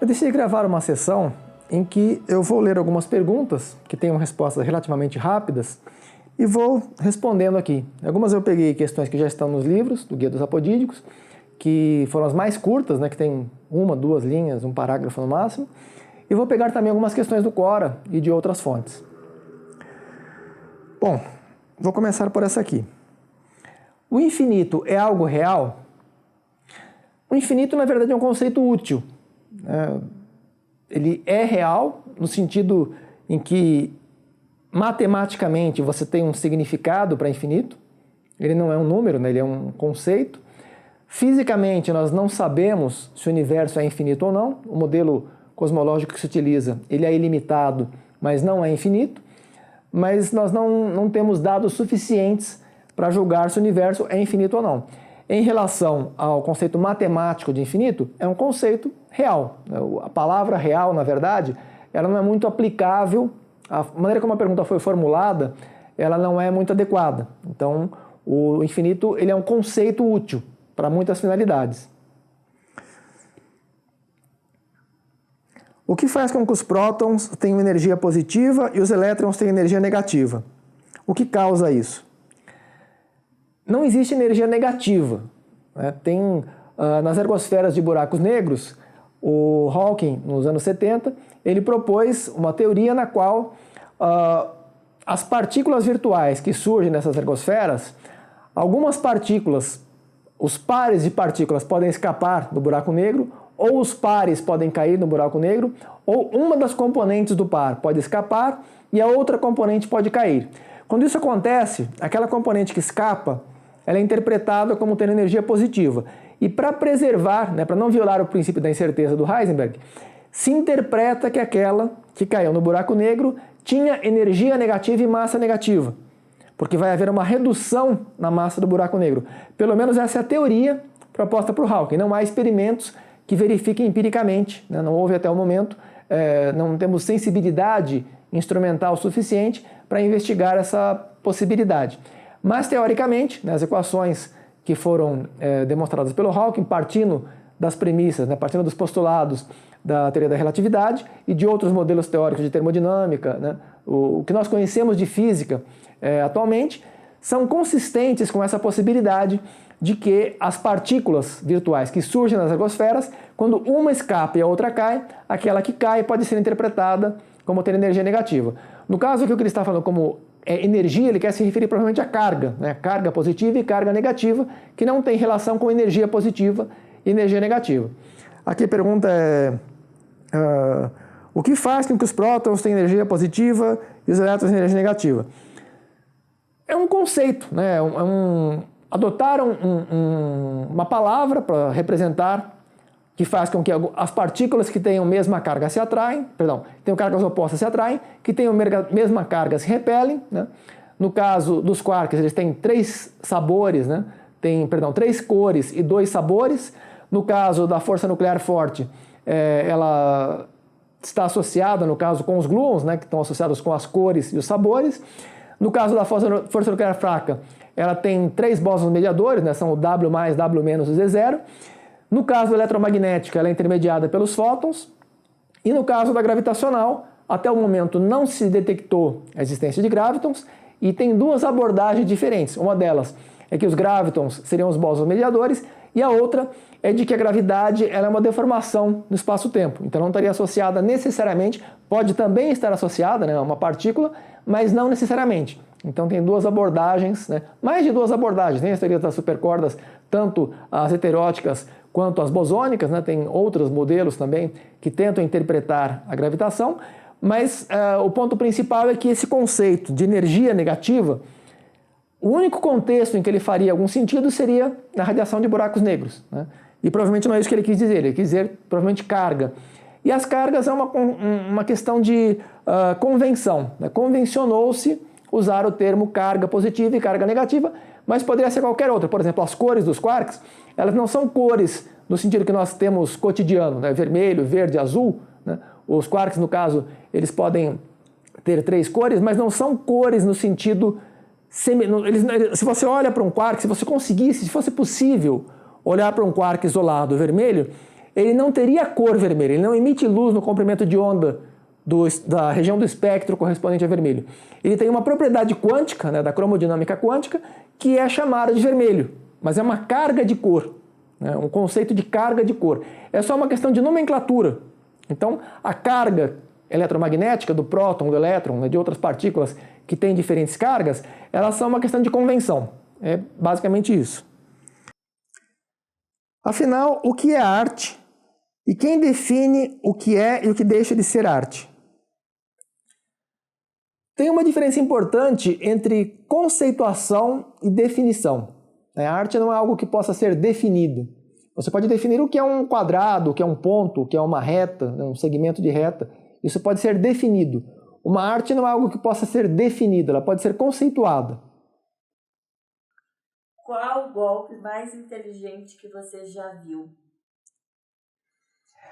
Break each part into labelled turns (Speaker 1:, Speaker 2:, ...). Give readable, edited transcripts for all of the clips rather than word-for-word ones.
Speaker 1: Eu decidi gravar uma sessão em que eu vou ler algumas perguntas que tenham respostas relativamente rápidas e vou respondendo aqui. Algumas eu peguei questões que já estão nos livros do Guia dos Apodídicos, que foram as mais curtas, né, que tem uma, duas linhas, um parágrafo no máximo, e vou pegar também algumas questões do Quora e de outras fontes. Bom, vou começar por essa aqui. O infinito é algo real? O infinito, na verdade, é um conceito útil. Ele é real no sentido em que matematicamente você tem um significado para infinito. Ele não é um número, né? Ele é um conceito. Fisicamente, nós não sabemos se o universo é infinito ou não. O modelo cosmológico que se utiliza, ele é ilimitado, mas não é infinito. Mas nós não temos dados suficientes para julgar se o universo é infinito ou não. Em relação ao conceito matemático de infinito, é um conceito real. A palavra real, na verdade, ela não é muito aplicável. A maneira como a pergunta foi formulada, ela não é muito adequada. Então, o infinito ele é um conceito útil para muitas finalidades. O que faz com que os prótons tenham energia positiva e os elétrons tenham energia negativa? O que causa isso? Não existe energia negativa. Nas ergosferas de buracos negros, o Hawking, nos anos 70, ele propôs uma teoria na qual as partículas virtuais que surgem nessas ergosferas, algumas partículas, os pares de partículas podem escapar do buraco negro, ou os pares podem cair no buraco negro, ou uma das componentes do par pode escapar e a outra componente pode cair. Quando isso acontece, aquela componente que escapa, ela é interpretada como tendo energia positiva. E para preservar, para não violar o princípio da incerteza do Heisenberg, se interpreta que aquela que caiu no buraco negro tinha energia negativa e massa negativa, porque vai haver uma redução na massa do buraco negro. Pelo menos essa é a teoria proposta por Hawking. Não há experimentos que verifiquem empiricamente, não houve até o momento, não temos sensibilidade instrumental suficiente para investigar essa possibilidade. Mas, teoricamente, as equações que foram demonstradas pelo Hawking, partindo das premissas, partindo dos postulados da teoria da relatividade e de outros modelos teóricos de termodinâmica, o que nós conhecemos de física atualmente, são consistentes com essa possibilidade de que as partículas virtuais que surgem nas ergosferas, quando uma escapa e a outra cai, aquela que cai pode ser interpretada como ter energia negativa. No caso que ele está falando como energia, ele quer se referir provavelmente à carga, carga positiva e carga negativa, que não tem relação com energia positiva e energia negativa. Aqui a pergunta é: o que faz com que os prótons tenham energia positiva e os elétrons tenham energia negativa? É um conceito, adotaram uma palavra para representar, que faz com que as partículas que tenham mesma carga se atraem, tenham cargas opostas se atraem, que tenham mesma carga se repelem. No caso dos quarks, eles têm três sabores, três cores e dois sabores. No caso da força nuclear forte, ela está associada, no caso, com os gluons, que estão associados com as cores e os sabores. No caso da força nuclear fraca, ela tem três bósons mediadores, são o W+, W- e Z0. No caso eletromagnética, ela é intermediada pelos fótons. E no caso da gravitacional, até o momento não se detectou a existência de gravitons e tem duas abordagens diferentes. Uma delas é que os gravitons seriam os bósons mediadores e a outra é de que a gravidade ela é uma deformação no espaço-tempo. Então não estaria associada necessariamente, pode também estar associada a uma partícula, mas não necessariamente. Então tem duas abordagens, mais de duas abordagens, tem as teorias das supercordas, tanto as heteróticas quanto as bosônicas, tem outros modelos também que tentam interpretar a gravitação, mas o ponto principal é que esse conceito de energia negativa, o único contexto em que ele faria algum sentido seria na radiação de buracos negros. E provavelmente não é isso que ele quis dizer, ele quis dizer provavelmente carga. E as cargas é uma questão de convenção. Convencionou-se usar o termo carga positiva e carga negativa, mas poderia ser qualquer outra. Por exemplo, as cores dos quarks, elas não são cores no sentido que nós temos cotidiano, vermelho, verde, azul. Os quarks, no caso, eles podem ter três cores, mas não são cores no sentido... Se você olha para um quark, se você conseguisse, se fosse possível olhar para um quark isolado vermelho, ele não teria cor vermelha, ele não emite luz no comprimento de onda da região do espectro correspondente a vermelho. Ele tem uma propriedade quântica, né, da cromodinâmica quântica, que é chamada de vermelho, mas é uma carga de cor, né, um conceito de carga de cor. É só uma questão de nomenclatura. Então, a carga eletromagnética do próton, do elétron, né, de outras partículas que têm diferentes cargas, elas são uma questão de convenção. É basicamente isso. Afinal, o que é arte? E quem define o que é e o que deixa de ser arte? Tem uma diferença importante entre conceituação e definição. A arte não é algo que possa ser definido. Você pode definir o que é um quadrado, o que é um ponto, o que é uma reta, um segmento de reta. Isso pode ser definido. Uma arte não é algo que possa ser definido, ela pode ser conceituada.
Speaker 2: Qual o golpe mais inteligente que você já viu?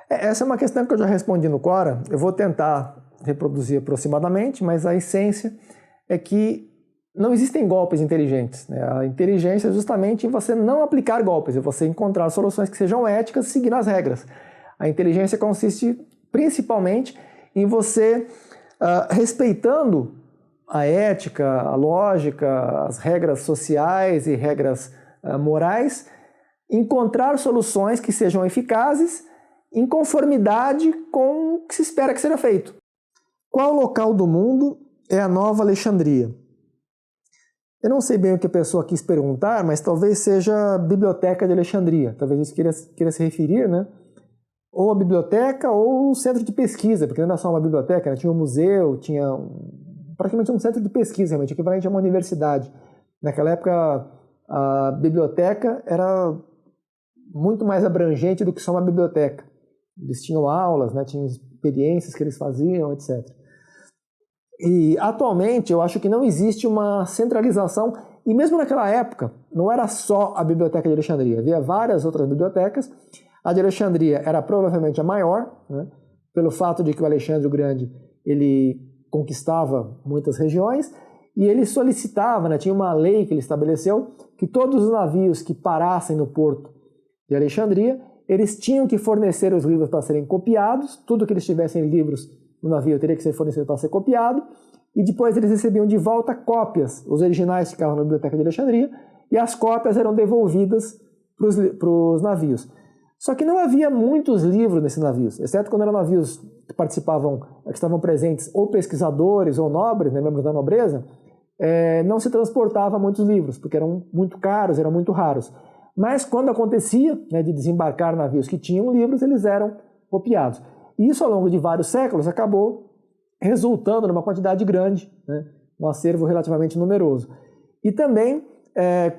Speaker 1: Essa é uma questão que eu já respondi no Quora. Eu vou tentar reproduzir aproximadamente, mas a essência é que não existem golpes inteligentes, né? A inteligência é justamente em você não aplicar golpes, é você encontrar soluções que sejam éticas seguindo as regras. A inteligência consiste principalmente em você, respeitando a ética, a lógica, as regras sociais e regras morais, encontrar soluções que sejam eficazes em conformidade com o que se espera que seja feito. Qual local do mundo é a Nova Alexandria? Eu não sei bem o que a pessoa quis perguntar, mas talvez seja a Biblioteca de Alexandria. Talvez isso queira se referir, né? Ou a biblioteca ou o centro de pesquisa, porque não era só uma biblioteca, né? Tinha um museu, tinha praticamente um centro de pesquisa, realmente, equivalente a uma universidade. Naquela época, a biblioteca era muito mais abrangente do que só uma biblioteca. Eles tinham aulas, né? Tinham experiências que eles faziam, etc. E atualmente eu acho que não existe uma centralização, e mesmo naquela época não era só a Biblioteca de Alexandria, havia várias outras bibliotecas. A de Alexandria era provavelmente a maior, né, pelo fato de que o Alexandre o Grande ele conquistava muitas regiões e ele solicitava, né, tinha uma lei que ele estabeleceu que todos os navios que parassem no porto de Alexandria, eles tinham que fornecer os livros para serem copiados, tudo que eles tivessem livros no navio teria que ser fornecido para ser copiado, e depois eles recebiam de volta cópias, os originais ficavam na Biblioteca de Alexandria, e as cópias eram devolvidas para os navios. Só que não havia muitos livros nesses navios, exceto quando eram navios que participavam, que estavam presentes ou pesquisadores ou nobres, né, membros da nobreza, não se transportava muitos livros, porque eram muito caros, eram muito raros. Mas quando acontecia, né, de desembarcar navios que tinham livros, eles eram copiados. E isso, ao longo de vários séculos, acabou resultando numa quantidade grande, né, um acervo relativamente numeroso. E também,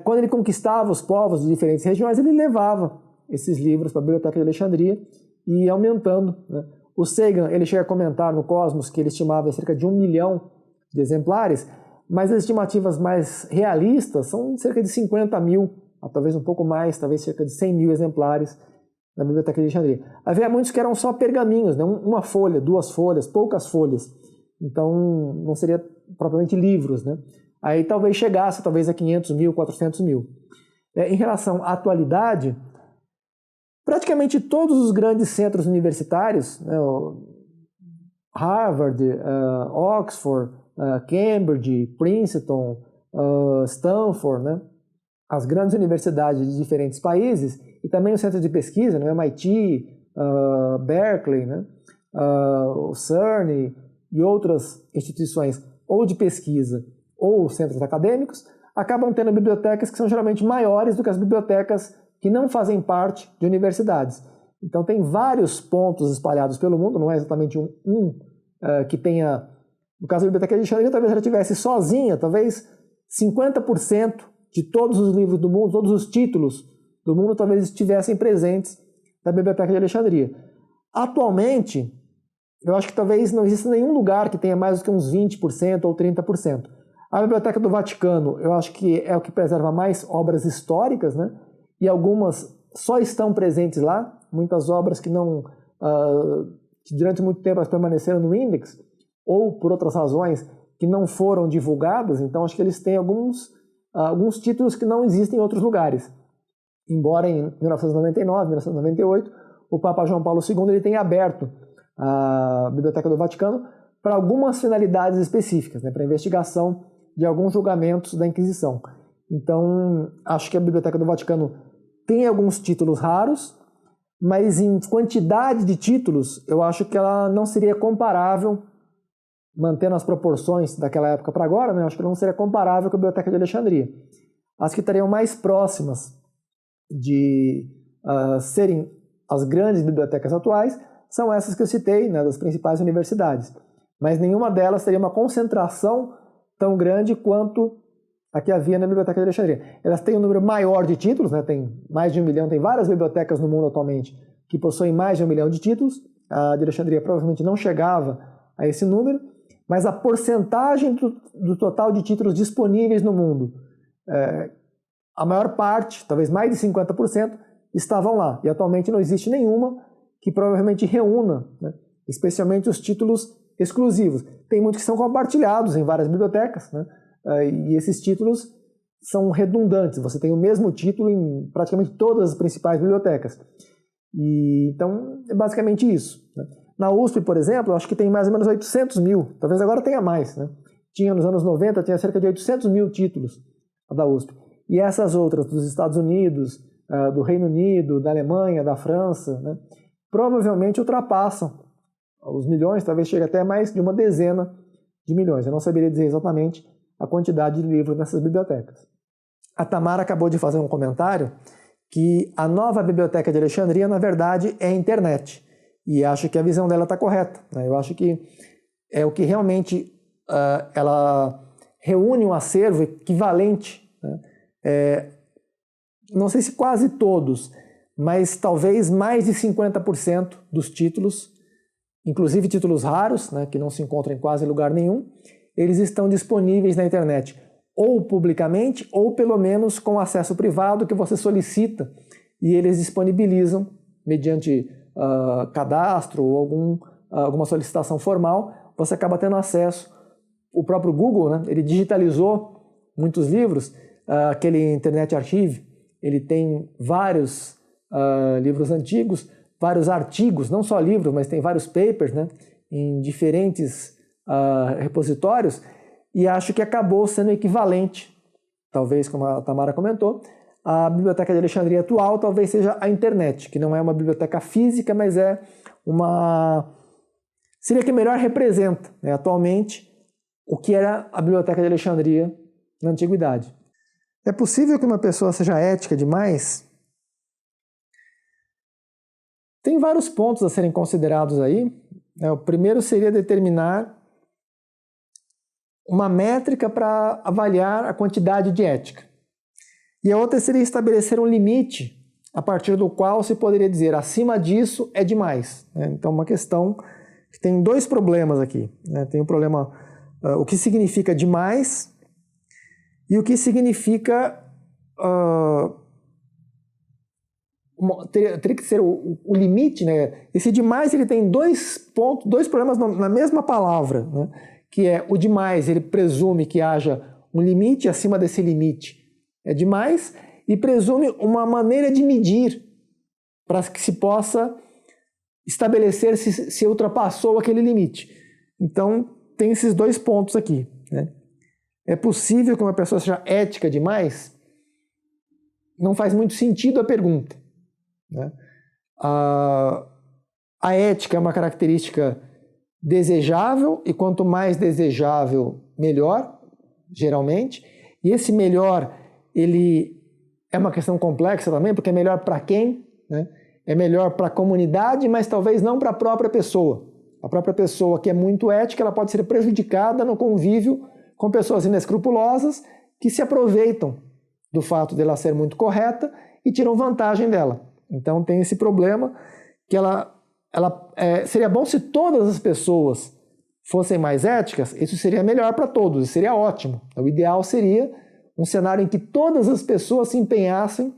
Speaker 1: quando ele conquistava os povos de diferentes regiões, ele levava esses livros para a Biblioteca de Alexandria e ia aumentando, né. O Sagan ele chega a comentar no Cosmos que ele estimava cerca de 1 milhão de exemplares, mas as estimativas mais realistas são cerca de 50 mil, talvez um pouco mais, talvez cerca de 100 mil exemplares na Biblioteca de Alexandria. Havia muitos que eram só pergaminhos, né? Uma folha, 2 folhas, poucas folhas. Então não seria propriamente livros, né? Aí talvez chegasse a 500 mil, 400 mil. Em relação à atualidade, praticamente todos os grandes centros universitários, né, Harvard, Oxford, Cambridge, Princeton, Stanford, né, as grandes universidades de diferentes países, e também o centro de pesquisa, né, MIT, Berkeley, né, o CERN e outras instituições ou de pesquisa ou centros acadêmicos, acabam tendo bibliotecas que são geralmente maiores do que as bibliotecas que não fazem parte de universidades. Então tem vários pontos espalhados pelo mundo, não é exatamente que tenha... No caso da Biblioteca de Alexandria, talvez ela estivesse sozinha, talvez 50% de todos os livros do mundo, todos os títulos do mundo, talvez estivessem presentes na Biblioteca de Alexandria. Atualmente, eu acho que talvez não exista nenhum lugar que tenha mais do que uns 20% ou 30%. A Biblioteca do Vaticano, eu acho que é o que preserva mais obras históricas, né? E algumas só estão presentes lá, muitas obras que não, que durante muito tempo elas permaneceram no índex, ou por outras razões que não foram divulgadas, então acho que eles têm alguns títulos que não existem em outros lugares. Embora em 1999, 1998, o Papa João Paulo II ele tem aberto a Biblioteca do Vaticano para algumas finalidades específicas, né, para investigação de alguns julgamentos da Inquisição. Então, acho que a Biblioteca do Vaticano tem alguns títulos raros, mas em quantidade de títulos, eu acho que ela não seria comparável, mantendo as proporções daquela época para agora, né, eu acho que ela não seria comparável com a Biblioteca de Alexandria. As que estariam mais próximas de serem as grandes bibliotecas atuais são essas que eu citei, né, das principais universidades. Mas nenhuma delas teria uma concentração tão grande quanto a que havia na Biblioteca de Alexandria. Elas têm um número maior de títulos, né, tem mais de 1 milhão, tem várias bibliotecas no mundo atualmente que possuem mais de 1 milhão de títulos. A de Alexandria provavelmente não chegava a esse número, mas a porcentagem do total de títulos disponíveis no mundo, a maior parte, talvez mais de 50%, estavam lá. E atualmente não existe nenhuma que provavelmente reúna, né, especialmente os títulos exclusivos. Tem muitos que são compartilhados em várias bibliotecas, né, e esses títulos são redundantes. Você tem o mesmo título em praticamente todas as principais bibliotecas. E, então, é basicamente isso, né. Na USP, por exemplo, acho que tem mais ou menos 800 mil, talvez agora tenha mais, né? Tinha nos anos 90, tinha cerca de 800 mil títulos da USP. E essas outras, dos Estados Unidos, do Reino Unido, da Alemanha, da França, né, provavelmente ultrapassam os milhões, talvez chegue até mais de uma dezena de milhões. Eu não saberia dizer exatamente a quantidade de livros nessas bibliotecas. A Tamara acabou de fazer um comentário que a nova Biblioteca de Alexandria, na verdade, é a internet. E acho que a visão dela está correta, né? Eu acho que é o que realmente ela reúne um acervo equivalente, né? Não sei se quase todos, mas talvez mais de 50% dos títulos, inclusive títulos raros, né, que não se encontram em quase lugar nenhum, eles estão disponíveis na internet, ou publicamente, ou pelo menos com acesso privado que você solicita e eles disponibilizam mediante cadastro ou alguma solicitação formal, você acaba tendo acesso. O próprio Google, né, ele digitalizou muitos livros, aquele Internet Archive, ele tem vários livros antigos, vários artigos, não só livros, mas tem vários papers, né, em diferentes repositórios, e acho que acabou sendo equivalente, talvez, como a Tamara comentou, a Biblioteca de Alexandria atual talvez seja a internet, que não é uma biblioteca física, mas seria que melhor representa, né, atualmente o que era a Biblioteca de Alexandria na antiguidade. É possível que uma pessoa seja ética demais? Tem vários pontos a serem considerados aí. O primeiro seria determinar uma métrica para avaliar a quantidade de ética. E a outra seria estabelecer um limite a partir do qual se poderia dizer acima disso é demais, né? Então, uma questão que tem dois problemas aqui, né? Tem o problema, o que significa demais e o que significa... teria que ser o limite, né? Esse demais ele tem dois problemas na mesma palavra, né? Que é o demais, ele presume que haja um limite, acima desse limite é demais, e presume uma maneira de medir para que se possa estabelecer se ultrapassou aquele limite. Então, tem esses dois pontos aqui, né? É possível que uma pessoa seja ética demais? Não faz muito sentido a pergunta, né? A ética é uma característica desejável, e quanto mais desejável, melhor, geralmente. E esse melhor, ele é uma questão complexa também, porque é melhor para quem, né? É melhor para a comunidade, mas talvez não para a própria pessoa. A própria pessoa que é muito ética, ela pode ser prejudicada no convívio com pessoas inescrupulosas que se aproveitam do fato dela ser muito correta e tiram vantagem dela. Então tem esse problema que seria bom se todas as pessoas fossem mais éticas, isso seria melhor para todos, isso seria ótimo. O ideal seria um cenário em que todas as pessoas se empenhassem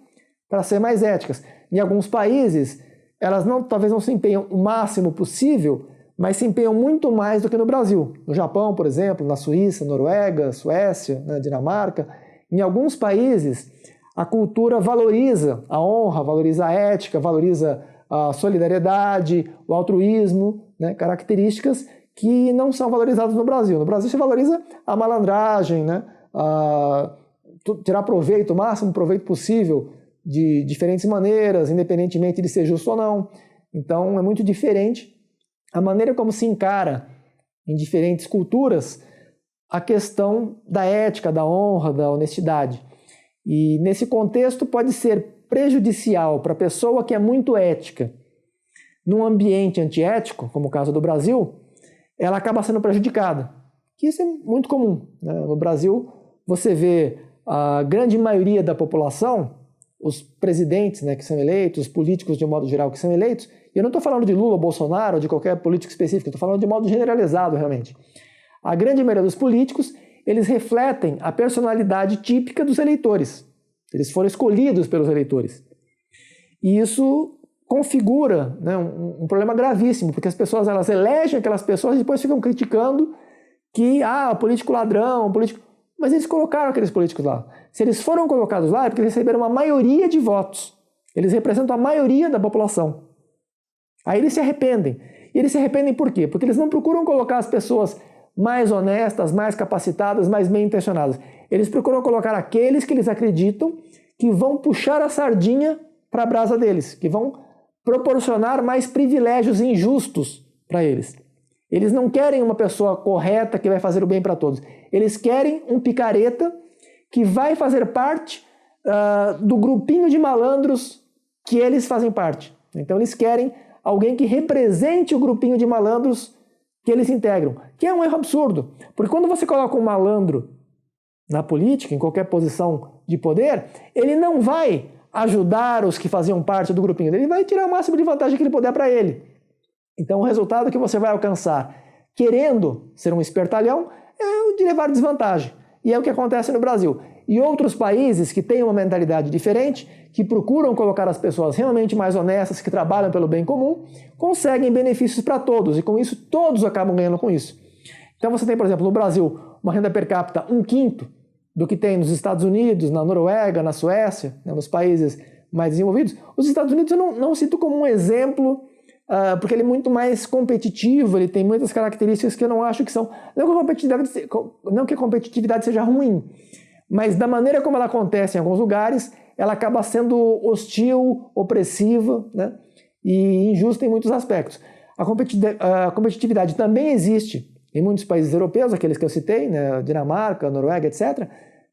Speaker 1: para ser mais éticas. Em alguns países, elas talvez não se empenham o máximo possível, mas se empenham muito mais do que no Brasil. No Japão, por exemplo, na Suíça, Noruega, Suécia, na Dinamarca. Em alguns países, a cultura valoriza a honra, valoriza a ética, valoriza a solidariedade, o altruísmo, né? Características que não são valorizadas no Brasil. No Brasil se valoriza a malandragem, né? Tirar proveito, o máximo proveito possível de diferentes maneiras, independentemente de ser justo ou não. Então é muito diferente a maneira como se encara em diferentes culturas a questão da ética, da honra, da honestidade. E nesse contexto pode ser prejudicial para a pessoa que é muito ética. Num ambiente antiético, como o caso do Brasil, ela acaba sendo prejudicada. Isso é muito comum, né? No Brasil, você vê a grande maioria da população, os presidentes, né, que são eleitos, os políticos de um modo geral que são eleitos, e eu não estou falando de Lula, Bolsonaro, ou de qualquer político específico, estou falando de modo generalizado realmente. A grande maioria dos políticos, eles refletem a personalidade típica dos eleitores. Eles foram escolhidos pelos eleitores. E isso configura, né, um problema gravíssimo, porque as pessoas elas elegem aquelas pessoas e depois ficam criticando que, o político ladrão, o político... Mas eles colocaram aqueles políticos lá. Se eles foram colocados lá é porque eles receberam uma maioria de votos. Eles representam a maioria da população. Aí eles se arrependem. E eles se arrependem por quê? Porque eles não procuram colocar as pessoas mais honestas, mais capacitadas, mais bem intencionadas. Eles procuram colocar aqueles que eles acreditam que vão puxar a sardinha para a brasa deles, que vão proporcionar mais privilégios injustos para eles. Eles não querem uma pessoa correta que vai fazer o bem para todos. Eles querem um picareta que vai fazer parte do grupinho de malandros que eles fazem parte. Então eles querem alguém que represente o grupinho de malandros que eles integram, que é um erro absurdo. Porque quando você coloca um malandro na política, em qualquer posição de poder, ele não vai ajudar os que faziam parte do grupinho dele, ele vai tirar o máximo de vantagem que ele puder para ele. Então o resultado que você vai alcançar querendo ser um espertalhão é o de levar desvantagem. E é o que acontece no Brasil. E outros países que têm uma mentalidade diferente, que procuram colocar as pessoas realmente mais honestas, que trabalham pelo bem comum, conseguem benefícios para todos. E com isso, todos acabam ganhando com isso. Então você tem, por exemplo, no Brasil, uma renda per capita 1/5 do que tem nos Estados Unidos, na Noruega, na Suécia, né, nos países mais desenvolvidos. Os Estados Unidos eu não cito como um exemplo, porque ele é muito mais competitivo, ele tem muitas características que eu não acho que são... Não que a competitividade seja ruim, mas da maneira como ela acontece em alguns lugares, ela acaba sendo hostil, opressiva, né, e injusta em muitos aspectos. A competitividade também existe em muitos países europeus, aqueles que eu citei, né, Dinamarca, Noruega, etc.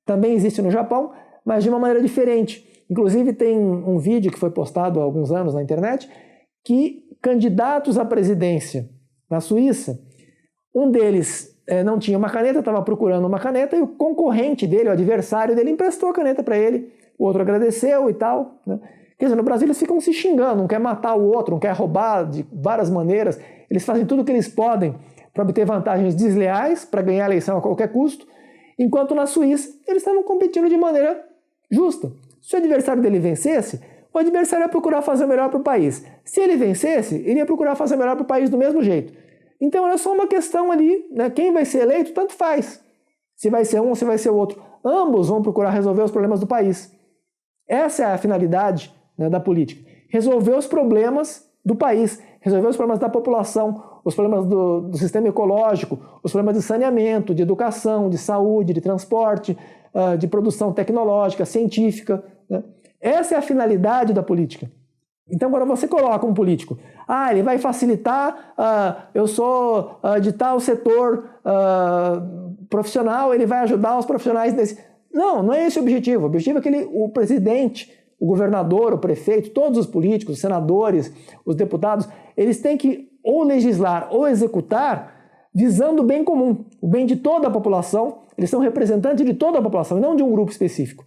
Speaker 1: Também existe no Japão, mas de uma maneira diferente. Inclusive tem um vídeo que foi postado há alguns anos na internet que candidatos à presidência na Suíça, um deles não tinha uma caneta, estava procurando uma caneta e o concorrente dele, o adversário dele, emprestou a caneta para ele, o outro agradeceu e tal, né? Quer dizer, no Brasil eles ficam se xingando, um quer matar o outro, um quer roubar de várias maneiras, eles fazem tudo o que eles podem para obter vantagens desleais, para ganhar a eleição a qualquer custo, enquanto na Suíça eles estavam competindo de maneira justa. Se o adversário dele vencesse, o adversário ia procurar fazer o melhor para o país. Se ele vencesse, ele ia procurar fazer o melhor para o país do mesmo jeito. Então era só uma questão ali, né? Quem vai ser eleito, tanto faz. Se vai ser um ou se vai ser o outro. Ambos vão procurar resolver os problemas do país. Essa é a finalidade, né, da política. Resolver os problemas do país, resolver os problemas da população, os problemas do sistema ecológico, os problemas de saneamento, de educação, de saúde, de transporte, de produção tecnológica, científica, né? Essa é a finalidade da política. Então, quando você coloca um político, ele vai facilitar, eu sou de tal setor profissional, ele vai ajudar os profissionais desse... Não é esse o objetivo. O objetivo é que o presidente, o governador, o prefeito, todos os políticos, os senadores, os deputados, eles têm que ou legislar ou executar visando o bem comum, o bem de toda a população. Eles são representantes de toda a população e não de um grupo específico.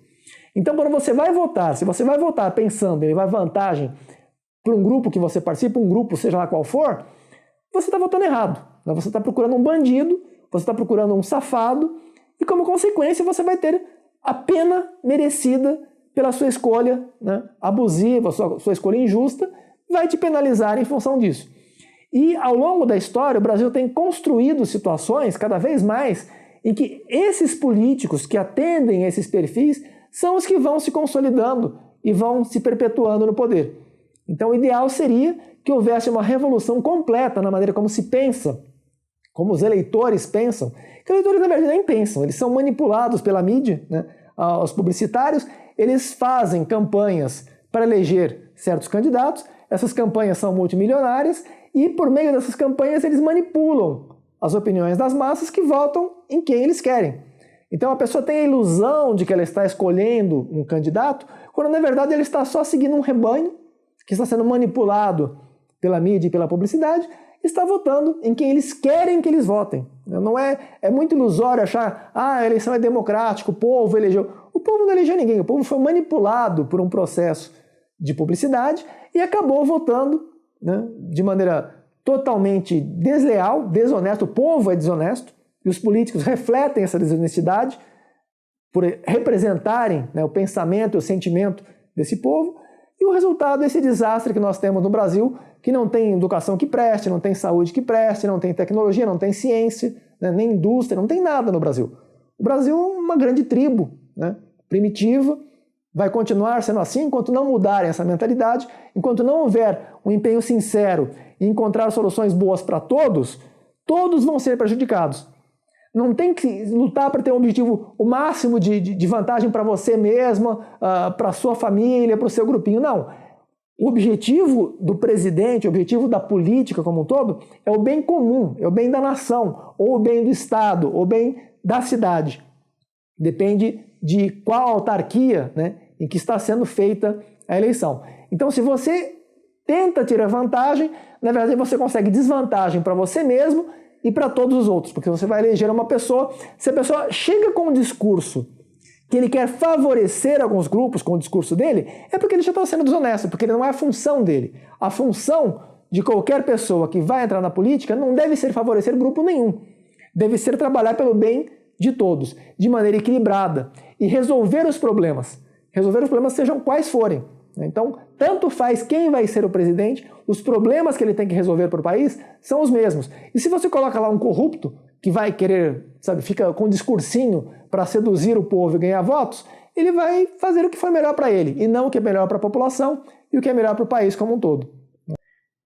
Speaker 1: Então, quando você vai votar, se você vai votar pensando em levar vantagem para um grupo que você participa, um grupo, seja lá qual for, você está votando errado. Você está procurando um bandido, você está procurando um safado, e como consequência você vai ter a pena merecida pela sua escolha, né, abusiva, sua escolha injusta, vai te penalizar em função disso. E ao longo da história, o Brasil tem construído situações cada vez mais em que esses políticos que atendem a esses perfis são os que vão se consolidando e vão se perpetuando no poder. Então o ideal seria que houvesse uma revolução completa na maneira como se pensa, como os eleitores pensam, que os eleitores na verdade nem pensam, eles são manipulados pela mídia, né? Os publicitários, eles fazem campanhas para eleger certos candidatos, essas campanhas são multimilionárias e por meio dessas campanhas eles manipulam as opiniões das massas que votam em quem eles querem. Então a pessoa tem a ilusão de que ela está escolhendo um candidato, quando na verdade ela está só seguindo um rebanho que está sendo manipulado pela mídia e pela publicidade, está votando em quem eles querem que eles votem. Não é muito ilusório achar, a eleição é democrática, o povo elegeu. O povo não elegeu ninguém, o povo foi manipulado por um processo de publicidade e acabou votando, né, de maneira totalmente desleal, desonesta. O povo é desonesto e os políticos refletem essa desonestidade por representarem, né, o pensamento e o sentimento desse povo. E o resultado é esse desastre que nós temos no Brasil, que não tem educação que preste, não tem saúde que preste, não tem tecnologia, não tem ciência, né, nem indústria, não tem nada no Brasil. O Brasil é uma grande tribo, né, primitiva, vai continuar sendo assim enquanto não mudarem essa mentalidade, enquanto não houver um empenho sincero em encontrar soluções boas para todos, todos vão ser prejudicados. Não tem que lutar para ter um objetivo, o máximo de vantagem para você mesma, para a sua família, para o seu grupinho. Não. O objetivo do presidente, o objetivo da política como um todo, é o bem comum, é o bem da nação, ou o bem do Estado, ou o bem da cidade. Depende de qual autarquia, né, em que está sendo feita a eleição. Então, se você tenta tirar vantagem, na verdade você consegue desvantagem para você mesmo e para todos os outros, porque você vai eleger uma pessoa, se a pessoa chega com um discurso que ele quer favorecer alguns grupos com o discurso dele, é porque ele já está sendo desonesto, porque não é a função dele. A função de qualquer pessoa que vai entrar na política não deve ser favorecer grupo nenhum, deve ser trabalhar pelo bem de todos, de maneira equilibrada, e resolver os problemas sejam quais forem. Então, tanto faz quem vai ser o presidente, os problemas que ele tem que resolver para o país são os mesmos. E se você coloca lá um corrupto, que vai querer, fica com um discursinho para seduzir o povo e ganhar votos, ele vai fazer o que for melhor para ele, e não o que é melhor para a população e o que é melhor para o país como um todo.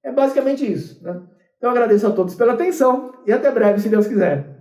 Speaker 1: É basicamente isso, né? Então, eu agradeço a todos pela atenção e até breve, se Deus quiser.